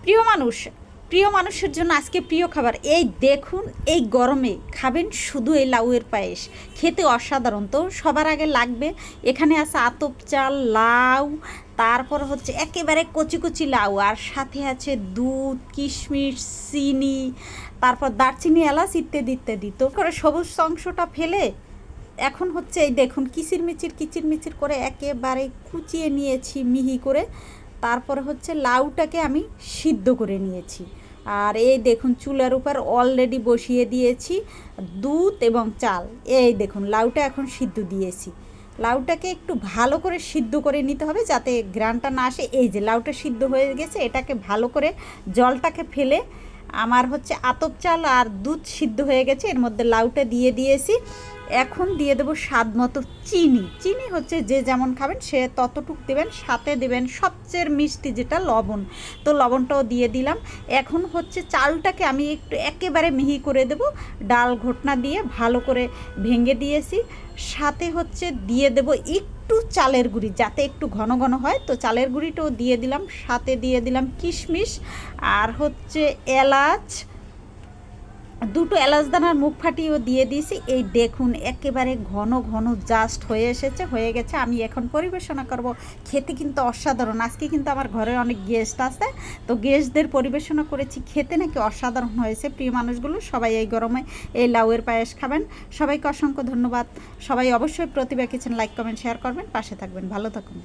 প্রিয় মানুষের জন্য আজকে প্রিয় খাবার এই দেখুন, এই গরমে খাবেন শুধু এই লাউয়ের পায়েস, খেতে অসাধারণ। তো সবার আগে লাগবে, এখানে আছে আতপ চাল, লাউ, তারপর হচ্ছে একেবারে কচি কচি লাউ, আর সাথে আছে দুধ, কিশমিশ, চিনি, তারপর দারচিনি, এলাচ ইত্যাদি ইত্যাদি। তো করে সবুজ অংশটা ফেলে এখন হচ্ছে এই দেখুন কিচিরমিচির করে একেবারে কুচিয়ে নিয়েছি মিহি করে। তারপরে হচ্ছে লাউটাকে আমি সিদ্ধ করে নিয়েছি। আর এই দেখুন চুলার উপর অলরেডি বসিয়ে দিয়েছি দুধ এবং চাল। এই দেখুন লাউটা এখন সিদ্ধ দিয়েছি। লাউটাকে একটু ভালো করে সিদ্ধ করে নিতে হবে যাতে গ্রানটা না আসে। এই যে লাউটা সিদ্ধ হয়ে গেছে, এটাকে ভালো করে জলটাকে ফেলে আমার হচ্ছে আতপ চাল আর দুধ সিদ্ধ হয়ে গেছে, এর মধ্যে লাউটা দিয়ে দিয়েছি। এখন দিয়ে দেবো স্বাদ মতো চিনি হচ্ছে যে যেমন খাবেন সে ততটুক দেবেন, সাথে দেবেন সবচেয়ে মিষ্টি যেটা লবণ, তো লবণটাও দিয়ে দিলাম। এখন হচ্ছে চালটাকে আমি একটু একেবারে মিহি করে দেব, ডাল ঘোটনা দিয়ে ভালো করে ভেঙে দিয়েছি। সাথে হচ্ছে দিয়ে দেব একটু চালের গুঁড়ি যাতে একটু ঘন ঘন হয়, তো চালের গুঁড়িটাও দিয়ে দিলাম। সাথে দিয়ে দিলাম কিশমিশ আর হচ্ছে এলাচ, দুটো এলাচ দানার মুখ ফাটিয়েও দিয়ে দিয়েছি। এই দেখুন একেবারে ঘন ঘন জাস্ট হয়ে গেছে। আমি এখন পরিবেশনা করব। খেতে কিন্তু অসাধারণ। আজকে কিন্তু আমার ঘরে অনেক গেস্ট আছে, তো গেস্টদের পরিবেশনা করেছি, খেতে নাকি অসাধারণ হয়েছে। প্রিয় মানুষগুলো সবাই এই গরমে এই লাউয়ের পায়েস খাবেন। সবাইকে অসংখ্য ধন্যবাদ। সবাই অবশ্যই প্রতিভা কিচেন লাইক কমেন্ট শেয়ার করবেন, পাশে থাকবেন, ভালো থাকুন।